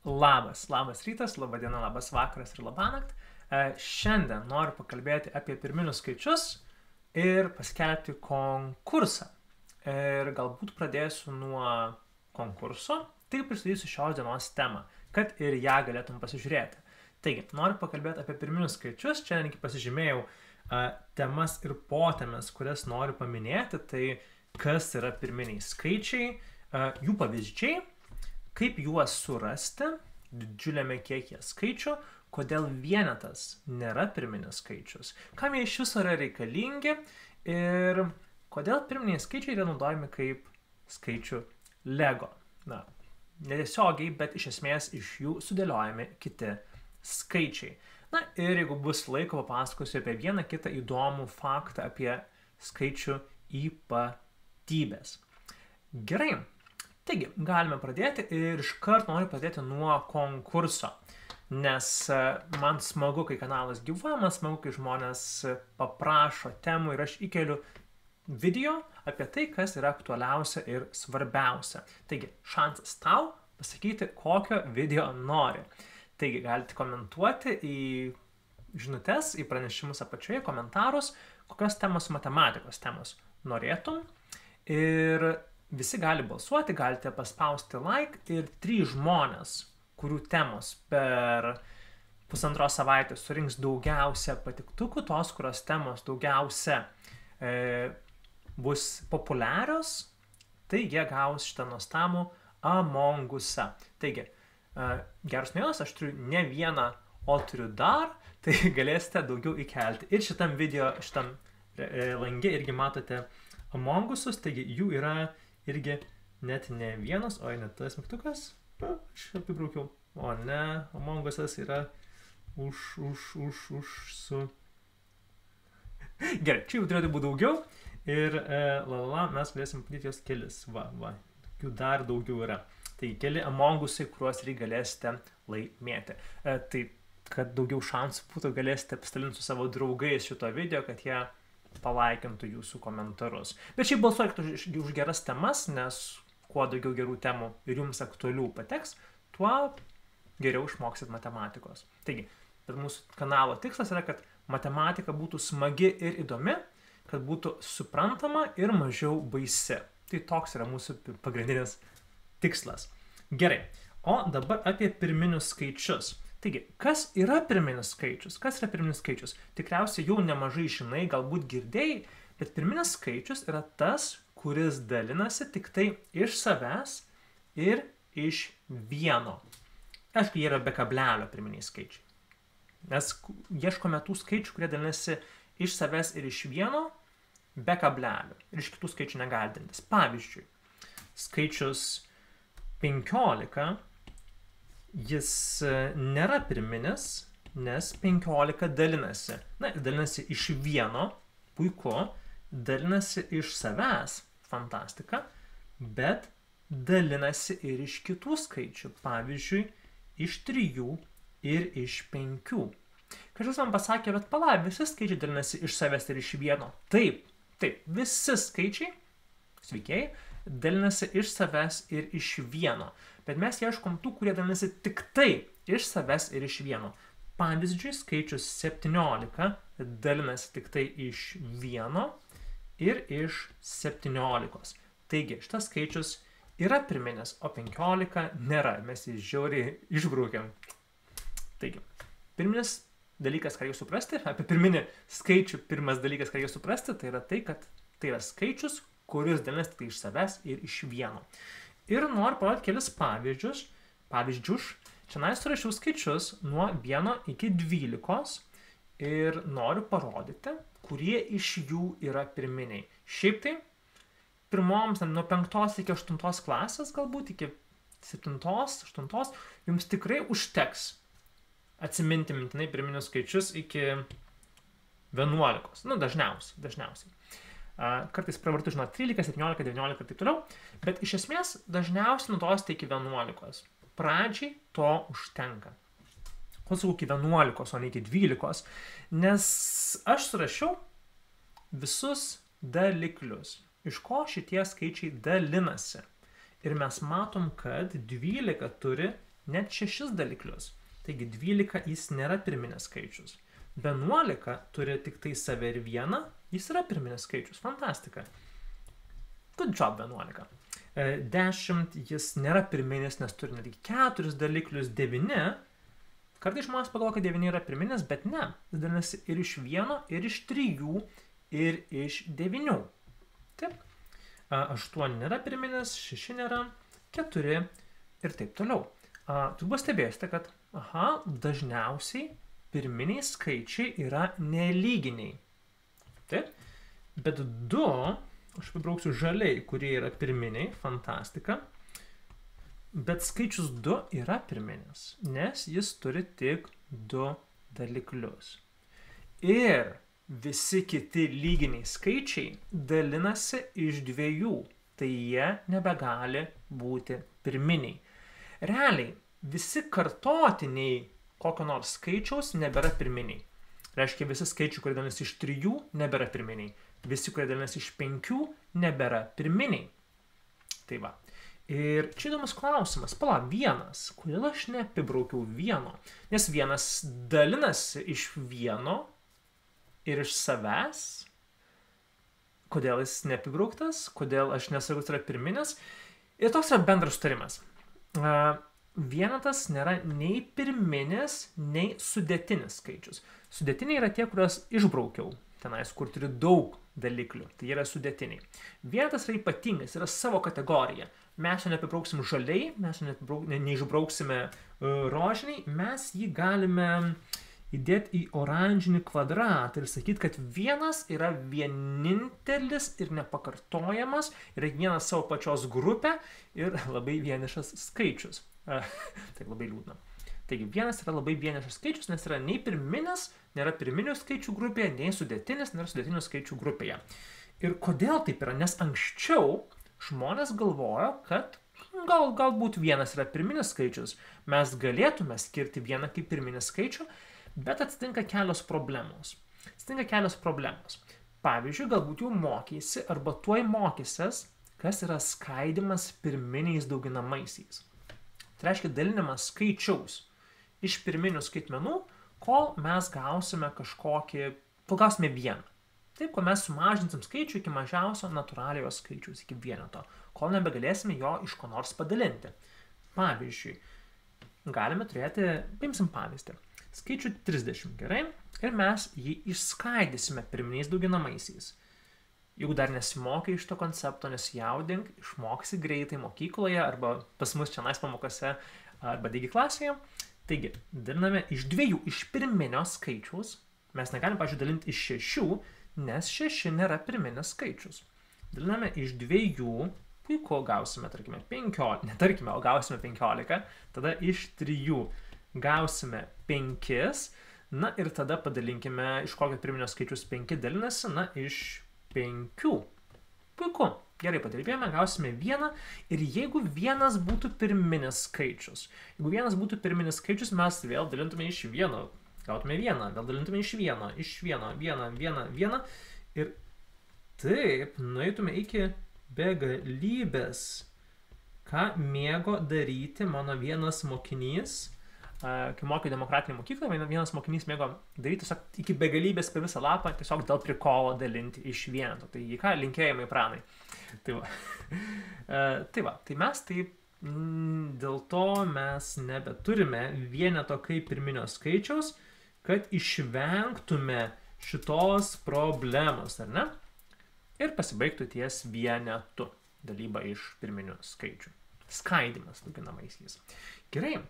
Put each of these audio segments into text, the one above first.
Labas rytas, laba diena, labas vakaras ir labanakt. Šiandien noriu pakalbėti apie pirminius skaičius ir paskelbti konkursą. Ir galbūt pradėsiu nuo konkurso, tik pristatysiu šios dienos temą, kad ir ją galėtum pasižiūrėti. Taigi, noriu pakalbėti apie pirminius skaičius, čia netgi pasižymėjau temas ir potemes, kurias noriu paminėti, tai kas yra pirminiai skaičiai, jų pavyzdžiai, kaip juos surasti didžiuliame kiekyje skaičių, kodėl vienetas nėra pirminis skaičius, kam jie iš viso yra reikalingi ir kodėl pirminiai skaičiai yra naudojami kaip skaičių Lego. Na, netiesiogiai, bet iš esmės iš jų sudėliojami kiti skaičiai. Na ir jeigu bus laiko, papasakosiu apie vieną kitą įdomų faktą apie skaičių ypatybės. Gerai. Taigi, galime pradėti ir iškart noriu pradėti nuo konkurso, nes man smagu, kai kanalas gyvuoja, man smagu, kai žmonės paprašo temų ir aš įkeliu video apie tai, kas yra aktualiausia ir svarbiausia. Taigi, šansas tau pasakyti, kokio video nori. Taigi, galite komentuoti į žinutes, į pranešimus apačioje, komentarus, kokios temos matematikos temos norėtum ir visi gali balsuoti, galite paspausti like ir 3 žmonės, kurių temos per pusantros savaitės surinks daugiausia patiktukų, tos, kurios temos daugiausia bus populiarios, tai jie gaus šitą nuostabų Among Usą. Taigi, geros naujienos, aš turiu ne vieną, o turiu dar, tai galėsite daugiau įkelti. Ir šitam video, šitam lange irgi matote Among Usus, taigi jų yra irgi net ne vienas, o ne tas mygtukas. Aš apibraukiau. O ne, Among Usas yra su... Gerai, čia jau turėtų būti daugiau. Ir mes galėsim padėti jos kelis. Jų dar daugiau yra. Tai keli Among Usai, kuriuos irgi galėsite laimėti. Tai, kad daugiau šansų būtų, galėsite pasidalinti su savo draugais šito video, kad jie palaikintų jūsų komentarus. Bet šiaip balsuokite už geras temas, nes kuo daugiau gerų temų ir jums aktualių pateks, tuo geriau išmoksit matematikos. Taigi, bet mūsų kanalo tikslas yra, kad matematika būtų smagi ir įdomi, kad būtų suprantama ir mažiau baisi. Tai toks yra mūsų pagrindinis tikslas. Gerai, o dabar apie pirminius skaičius. Taigi, kas yra pirminis skaičius? Kas yra pirminis skaičius? Tikriausiai jau nemažai žinai, galbūt girdėjai, bet pirminis skaičius yra tas, kuris dalinasi tik tai iš savęs ir iš vieno. Aišku, jie yra be kablelio pirminiai skaičiai. Mes ieškome tų skaičių, kurie dalinasi iš savęs ir iš vieno, be kablelio. Ir iš kitų skaičių negaldantis. Pavyzdžiui, skaičius 15, jis nėra pirminis, nes 15 dalinasi. Na, dalinasi iš vieno, puiku, dalinasi iš savęs, fantastika, bet dalinasi ir iš kitų skaičių, pavyzdžiui, iš 3 ir iš 5. Kažkas man pasakė, bet pala, visi skaičiai dalinasi iš savęs ir iš vieno. Taip, visi skaičiai, sveikieji, dalinasi iš savęs ir iš vieno. Bet mes ieškom tų, kurie dalinasi tik tai iš savęs ir iš vieno. Pavyzdžiui, skaičius 17 dalinasi tik tai iš vieno ir iš 17. Taigi, šitas skaičius yra pirminis, o 15 nėra. Mes jį žiauriai išbraukiam. Taigi, pirminis dalykas, ką jūs suprasti, apie pirminį skaičių pirmas dalykas, ką jūs suprasti, tai yra tai, kad tai yra skaičius, kuris dalinasi tik tai iš savęs ir iš vieno. Ir noriu parodyti kelis pavyzdžius. Šiandien surašiau skaičius nuo 1 iki 12 ir noriu parodyti, kurie iš jų yra pirminiai. Šiaip tai, pirmoms nuo 5 iki 8 klasės, galbūt iki 7, 8, jums tikrai užteks atsiminti mintinai pirminius skaičius iki 11. Nu, dažniausiai. Kartais pravartu žinot 13, 17, 19 ir taip toliau, bet iš esmės dažniausiai naudosite iki 11. Pradžiai to užtenka. Ko sakau iki 11, o ne iki 12, nes aš surašiau visus daliklius, iš ko šitie skaičiai dalinasi. Ir mes matom, kad 12 turi net 6 daliklius. Taigi 12 jis nėra pirminis skaičius. 11 turi tik tai save ir 1, jis yra pirminis skaičius. Fantastika. Good job 11. 10 jis nėra pirminis, nes turi netgi 4 daliklius. 9. Kartais žmonės pagalvoja, kad 9 yra pirminis, bet ne. Jis dalinasi ir iš 1, ir iš 3, ir iš 9. Taip. 8 nėra pirminis, 6 nėra, 4 ir taip toliau. Turbūt stebėsite, kad dažniausiai pirminiai skaičiai yra nelyginiai. Taip? Bet 2, aš pabrauksiu žaliai, kurie yra pirminiai, fantastika. Bet skaičius 2 yra pirminis, nes jis turi tik 2 daliklius. Ir visi kiti lyginiai skaičiai dalinasi iš 2, tai jie nebegali būti pirminiai. Realiai, visi kartotiniai kokio nors skaičiaus nebėra pirminiai. Reiškia, visi skaičiai, kurie dalinasi iš 3, nebėra pirminiai. Visi, kurie dalinasi iš 5, nebėra pirminiai. Tai va. Ir čia įdomus klausimas. Pala, 1. Kodėl aš neapibraukiau 1? Nes 1 dalinasi iš 1 ir iš savęs. Kodėl jis neapibrauktas? Kodėl aš nesakau, kad yra pirminis? Ir toks yra bendras sutarimas. Vienetas nėra nei pirminis, nei sudėtinis skaičius. Sudėtiniai yra tie, kuriuos išbraukiau tenais, kur turi daug daliklių. Tai yra sudėtiniai. Vienetas yra ypatingas, yra savo kategorija. Mes jo neapibrauksim žaliai, mes jo neišbrauksime rožiniai, mes jį galime įdėti į oranžinį kvadratą ir sakyti, kad 1 yra vienintelis ir nepakartojamas, yra vienas savo pačios grupė ir labai vienišas skaičius. Tai labai liūdna. Taigi 1 yra labai vienišas skaičius, nes yra nei pirminis, nėra pirminių skaičių grupėje, nei sudėtinis, nėra sudėtinių skaičių grupėje. Ir kodėl taip yra? Nes anksčiau žmonės galvojo, kad galbūt 1 yra pirminis skaičius. Mes galėtume skirti 1 kaip pirminį skaičių, bet atsitinka kelios problemos. Pavyzdžiui, galbūt jau mokysi arba tuoj mokysies, kas yra skaidimas pirminiais dauginamaisiais. Tai reiškia dalinimas skaičiaus iš pirminių skaitmenų, kol mes gausime kol gausime 1. Taip, kol mes sumažinsim skaičių iki mažiausio natūraliojo skaičiaus, iki vieneto, kol nebegalėsime jo iš ko nors padalinti. Pavyzdžiui, galime turėti, paimsim pavyzdį, skaičių 30, gerai? Ir mes jį išskaidysime pirminiais dauginamaisiais. Jeigu dar nesimokai iš to koncepto, nesijaudink, išmoksi greitai mokykloje arba pas mus čionais pamokose arba digi klasėje. Taigi, daliname iš 2 iš pirminio skaičiaus. Mes negalim, pavyzdžiui, dalinti iš 6, nes 6 nėra pirminis skaičius. Daliname iš 2, puiku, gausime, tarkime, 15, netarkime, o gausime 15, tada iš 3 gausime 5, na ir tada padalinkime, iš kokio pirminio skaičius 5 dalinasi, na iš 5. Puiku. Gerai padirbėjome, gausime 1 ir jeigu 1 būtų pirminis skaičius, mes vėl dalintume iš 1, gautume 1, vėl dalintume iš 1, iš 1 ir taip nueitume iki begalybės. Ką mėgo daryti mano vienas mokinys, kai mokė demokratinį mokyklą, vienas mokinys mėgo daryti tiesiog iki begalybės per visą lapą, tiesiog dėl prikolo dalinti iš vieneto. Tai ką, linkėjimai pranai. Tai va, tai mes taip, dėl to mes nebeturime vieneto kaip pirminio skaičiaus, kad išvengtume šitos problemos, ar ne? Ir pasibaigtų ties vienetu, dalyba iš pirminių skaičių. Skaidimas dauginamaisiais. Gerai.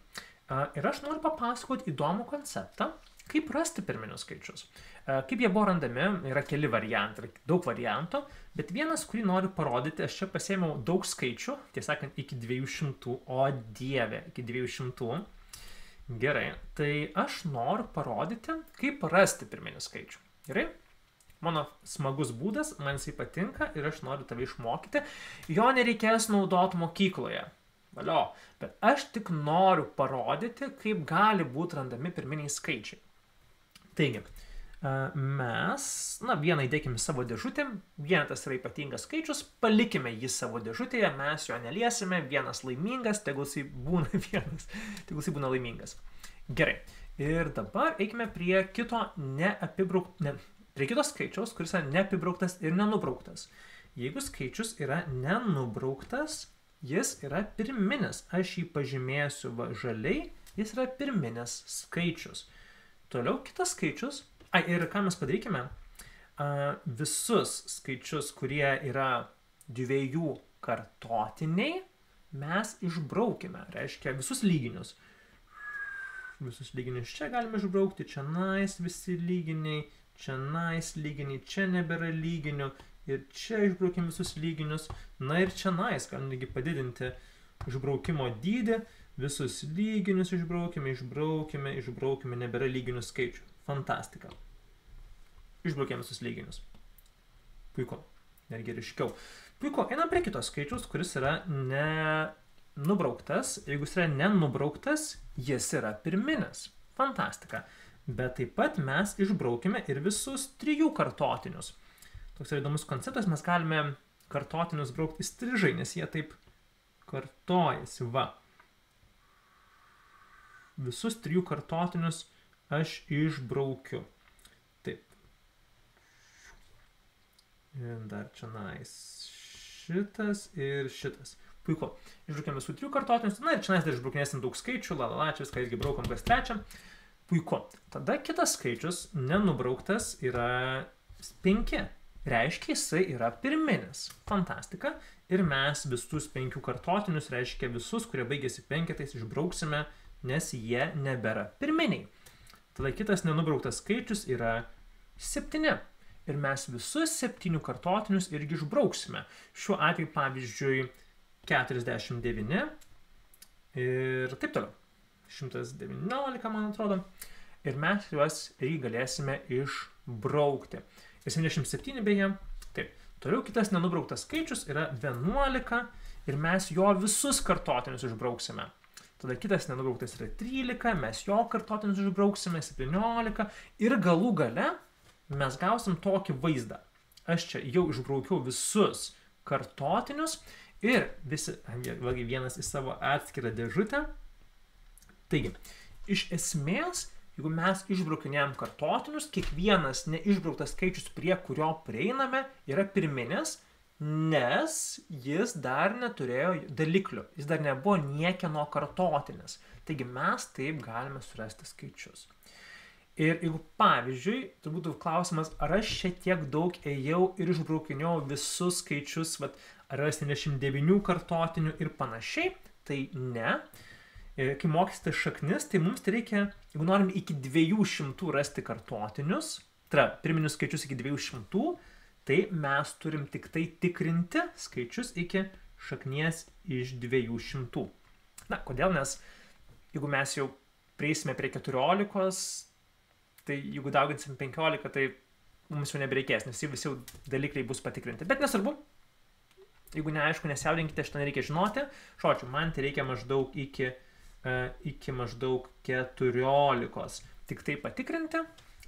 Ir aš noriu papasakoti įdomų konceptą, kaip rasti pirminius skaičius. Kaip jie buvo randami, yra keli variantai, daug variantų, bet vienas, kurį noriu parodyti, aš čia pasiėmiau daug skaičių, tiesąkant, iki 200, o dieve, iki 200. Gerai, tai aš noriu parodyti, kaip rasti pirminių skaičių. Gerai? Mano smagus būdas, man jisai patinka ir aš noriu tave išmokyti. Jo nereikės naudoti mokykloje. Valio, bet aš tik noriu parodyti, kaip gali būti randami pirminiai skaičiai. Taigi, mes, vieną įdėkime savo dėžutę, vienetas yra ypatingas skaičius, palikime jį savo dėžutėje, mes jo neliesime, vienas laimingas, tegul jisai būna vienas, tegul jisai būna laimingas. Gerai, ir dabar eikime prie kito prie kito skaičiaus, kuris yra neapibrauktas ir nenubrauktas. Jeigu skaičius yra nenubrauktas, jis yra pirminis. Aš jį pažymėsiu žaliai, jis yra pirminis skaičius. Toliau kitas skaičius. Ir ką mes padarykime? Visus skaičius, kurie yra 2 kartotiniai, mes išbraukime. Reiškia visus lyginius. Visus lyginius čia galime išbraukti, čia visi lyginiai, čia lyginiai, čia nebėra lyginių. Ir čia išbraukim visus lyginius. Ir čia galim lygiai padidinti išbraukimo dydį. Visus lyginius išbraukime, nebėra lyginių skaičių. Fantastika. Išbraukėme visus lyginius. Puiku. Netgi ryškiau. Puiku. Einam prie kitos skaičiaus, kuris yra nenubrauktas. Jeigu jis yra nenubrauktas, jis yra pirminis. Fantastika. Bet taip pat mes išbraukime ir visus 3 kartotinius. Toks yra įdomus konceptas, mes galime kartotinius braukti įstrižai, nes jie taip kartojasi. Visus 3 kartotinius aš išbraukiu. Taip. Ir dar čia šitas ir šitas. Puiku. Išbraukėm visų 3 kartotinius. Ir čia dar išbraukinėsim daug skaičių. Čia viską irgi braukam kas trečią. Puiku. Tada kitas skaičius, nenubrauktas, yra 5. Reiškia, jisai yra pirminis. Fantastika. Ir mes visus 5 kartotinius, reiškia visus, kurie baigėsi 5, išbrauksime, nes jie nebėra pirminiai. Tada kitas nenubrauktas skaičius yra 7. Ir mes visus 7 kartotinius irgi išbrauksime. Šiuo atveju, pavyzdžiui, 49 ir taip toliau. 119, man atrodo. Ir mes juos irgi galėsime išbraukti. Ir 77 beje. Taip. Toliau kitas nenubrauktas skaičius yra 11 ir mes jo visus kartotinius išbrauksime. Tada kitas nenubrauktas yra 13, mes jo kartotinius išbrauksime 17 ir galų gale mes gausim tokį vaizdą. Aš čia jau išbraukiau visus kartotinius ir visi, vienas į savo atskirą dėžutę. Taigi, iš esmės, jeigu mes išbraukinėjom kartotinius, kiekvienas neišbrauktas skaičius, prie kurio prieiname, yra pirminis, nes jis dar neturėjo daliklių. Jis dar nebuvo niekieno kartotinis. Taigi mes taip galime surasti skaičius. Ir jeigu, pavyzdžiui, tai būtų klausimas, ar aš šiek tiek daug ėjau ir išbraukinėjau visus skaičius, ar yra 79 kartotinių ir panašiai, tai ne. Kai mokysite šaknis, tai mums reikia, jeigu norim iki 200 rasti kartotinius, tai yra pirminius skaičius iki 200, tai mes turim tik tai tikrinti skaičius iki šaknies iš 200. Kodėl? Nes jeigu mes jau prieisime prie 14, tai jeigu dauginsim 15, tai mums jau nebereikės, nes visi dalikliai bus patikrinti. Bet nesvarbu, jeigu neaišku, nesijaudinkite, šitą nereikia žinoti. Žodžiu, man tai reikia maždaug iki maždaug 14 tik tai patikrinti.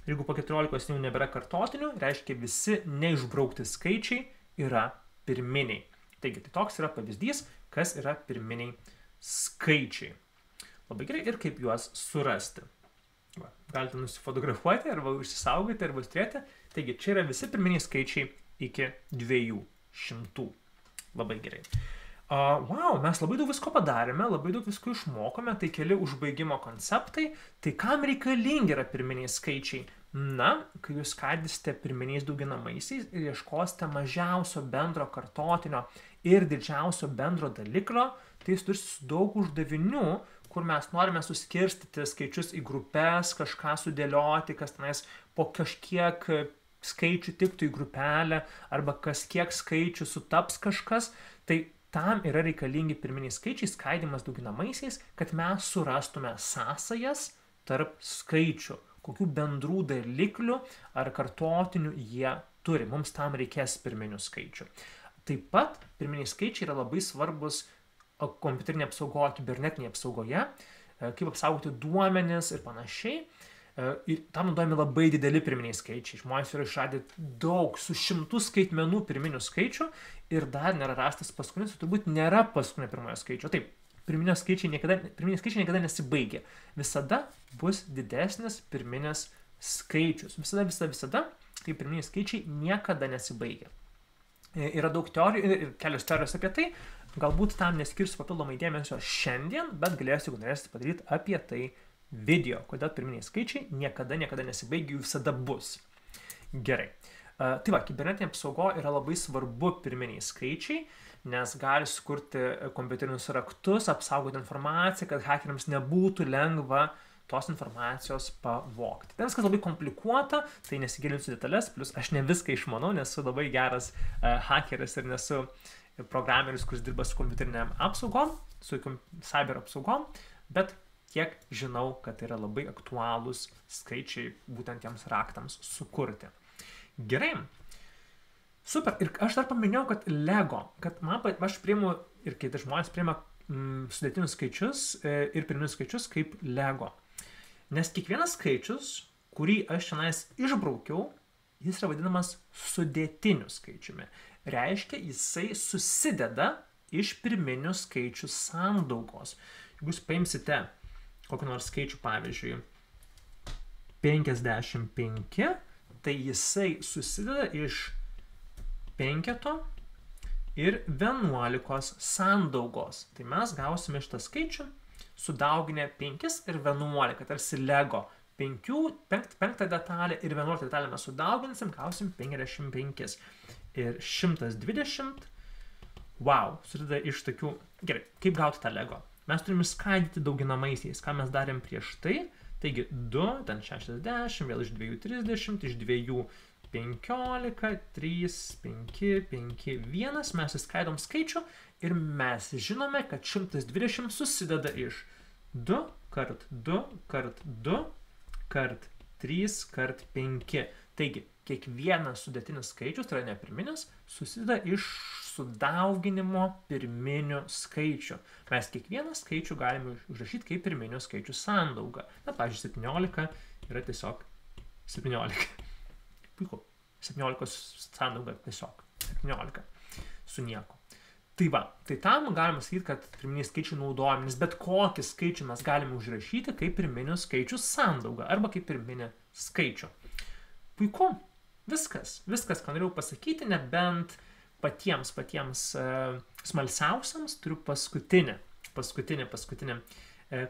Jeigu po 14 jau nebėra kartotinių, reiškia visi neišbraukti skaičiai yra pirminiai. Taigi, tai toks yra pavyzdys, kas yra pirminiai skaičiai. Labai gerai, ir kaip juos surasti. Galite nusifotografuoti, arba užsisaugoti, arba turėti. Taigi, čia yra visi pirminiai skaičiai iki 200. Labai gerai. Wow, mes labai daug visko padarėme, labai daug visko išmokome, tai keli užbaigimo konceptai. Tai kam reikalingi yra pirminiai skaičiai? Kai jūs skaidysite pirminiais dauginamaisiais ir ieškosite mažiausio bendro kartotinio ir didžiausio bendro daliklio, tai jūs turite daug uždavinių, kur mes norime suskirstyti skaičius į grupės, kažką sudėlioti, kas tenais po kažkiek skaičių tiktų į grupelę, arba kas kiek skaičių sutaps kažkas. Tai tam yra reikalingi pirminiai skaičiai, skaidymas dauginamaisiais, kad mes surastume sąsajas tarp skaičių, kokių bendrų daliklių ar kartotinių jie turi. Mums tam reikės pirminių skaičių. Taip pat pirminiai skaičiai yra labai svarbus kompiuterinėje apsaugoje, kibernetinėje apsaugoje, kaip apsaugoti duomenis ir panašiai. Ir tam naudojami labai dideli pirminiai skaičiai. Žmonės yra išradę daug, su 100 skaitmenų pirminių skaičių ir dar nėra rastas paskutinis, turbūt nėra paskutinio pirmojo skaičio. Taip, pirminiai skaičiai niekada nesibaigia. Visada bus didesnis pirminis skaičius. Visada, kai pirminiai skaičiai niekada nesibaigia. Yra daug teorijų ir kelios teorijos apie tai. Galbūt tam neskirsiu papildomai dėmesio šiandien, bet galėsiu, jeigu norėsite, padaryti apie tai video, kodėl pirminiai skaičiai niekada nesibaigia, jų visada bus. Gerai. Tai va, kibernetinė apsaugo yra labai svarbu pirminiai skaičiai, nes gali sukurti kompiuterinius raktus, apsaugoti informaciją, kad hakeriams nebūtų lengva tos informacijos pavogti. Tai viskas labai komplikuota, tai nesigilinsiu detalės, plus aš ne viską išmanau, nesu labai geras hakeris ir nesu programerius, kuris dirba su kompiuteriniam apsaugom, su cyber apsaugom, bet kiek žinau, kad tai yra labai aktualūs skaičiai būtent tiems raktams sukurti. Gerai. Super. Ir aš dar paminėjau, kad Lego, kad aš priimu ir kiti žmonės priima sudėtinius skaičius ir pirminius skaičius kaip Lego. Nes kiekvienas skaičius, kurį aš šiandien išbraukiau, jis yra vadinamas sudėtiniu skaičiumi. Reiškia, jisai susideda iš pirminių skaičių sandaugos. Jeigu jūs paimsite kokį nors skaičių, pavyzdžiui, 55, tai jisai susideda iš 5 ir 11 sandaugos. Tai mes gausime šitą skaičių sudauginę 5 ir 11, tarsi Lego. 5 detalę ir 11 detalę mes sudauginsim, gausim 55. Ir 120, wow, susideda iš tokių, gerai, kaip gauti tą Lego? Mes turime skaidyti dauginamaisiais, ką mes darėm prieš tai, taigi 2, ten 60, vėl iš 2 30, iš 2 15, 3, 5, 5, 1, mes įskaidom skaičių ir mes žinome, kad 120 susideda iš 2 kart 2 kart 2 kart 3 kart 5. Taigi, kiekvienas sudėtinis skaičius, tai yra nepirminis, susideda iš sudauginimo pirminių skaičių. Mes kiekvieną skaičių galime užrašyti kaip pirminių skaičių sandaugą. Na, pavyzdžiui, 17 yra tiesiog 17. Puiku. 17 sandauga tiesiog. 17. Su nieko. Tai va, tai tam galima sakyti, kad pirminiai skaičiai naudojami, nes bet kokį skaičių mes galime užrašyti kaip pirminių skaičių sandaugą arba kaip pirminį skaičių. Puiku. Viskas, ką norėjau pasakyti, nebent patiems smalsiausiams turiu paskutinį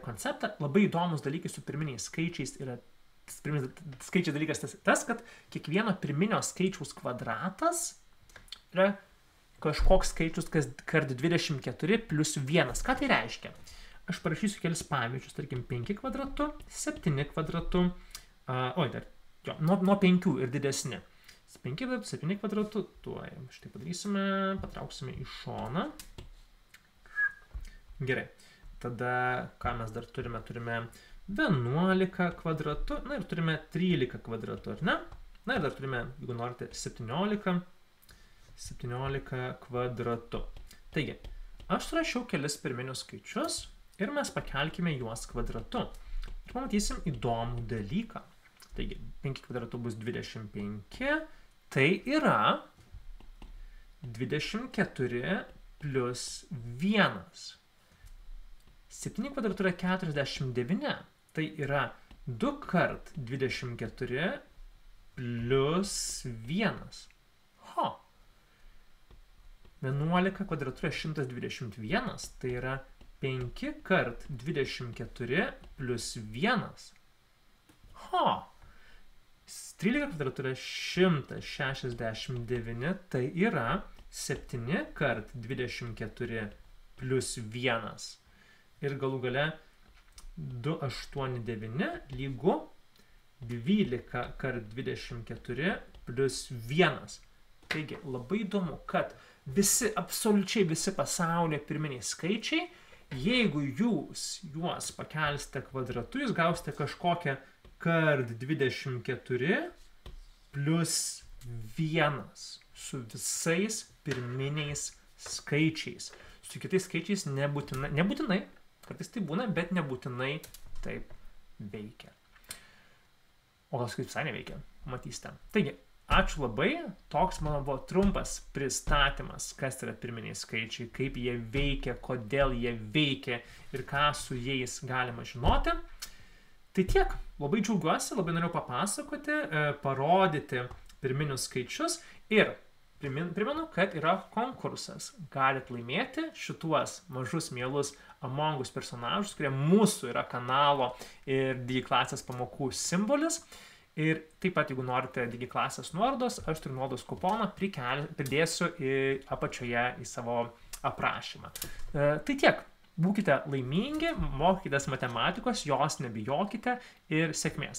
konceptą. Labai įdomus dalykai su pirminiais skaičiais yra, skaičiai dalykas tas, kad kiekvieno pirminio skaičiaus kvadratas yra kažkoks skaičius kart 24 plus 1. Ką tai reiškia? Aš parašysiu kelis pavyzdžius, tarkim 5 kvadratu, 7 kvadratu, nuo 5 ir didesni. 5 kvadratų, 7 kvadratų, tuoj štai padarysime, patrauksime į šoną. Gerai, tada ką mes dar turime? Turime 11 kvadratų, na ir turime 13 kvadratų, ar ne? Na ir dar turime, jeigu norite, 17 kvadratų. Taigi, aš surašiau kelis pirminius skaičius ir mes pakelkime juos kvadratu. Ir pamatysim įdomų dalyką. Taigi, 5 kvadratų bus 25, tai yra 24 plus 1. 7 kvadratų yra 49, tai yra 2 kart 24 plus 1. 11 kvadratų yra 121, tai yra 5 kart 24 plus 1. 13 kvadratų yra 169, tai yra 7 kart 24 plus 1. Ir galų gale 289 lygu 12 kart 24 plus 1. Taigi, labai įdomu, kad absoliučiai visi pasaulyje pirminiai skaičiai, jeigu jūs juos pakelsite kvadratu, jūs gausite kažkokią kart 24 plus 1 su visais pirminiais skaičiais. Su kitais skaičiais nebūtinai, kartais tai būna, bet nebūtinai taip veikia. o gal kaip visai neveikia, matysite. Taigi, ačiū labai, toks mano buvo trumpas pristatymas, kas yra pirminiai skaičiai, kaip jie veikia, kodėl jie veikia ir ką su jais galima žinoti. Tai tiek, labai džiaugiuosi, labai noriu papasakoti, parodyti pirminius skaičius ir primenu, kad yra konkursas. Galit laimėti šituos mažus mielus Among Us personažus, kurie mūsų yra kanalo ir digiklasės pamokų simbolis. Ir taip pat, jeigu norite digiklasės nuorodos, aš turiu nuorodos kuponą, pridėsiu apačioje į savo aprašymą. Tai tiek. Būkite laimingi, mokykitės matematikos, jos nebijokite ir sėkmės.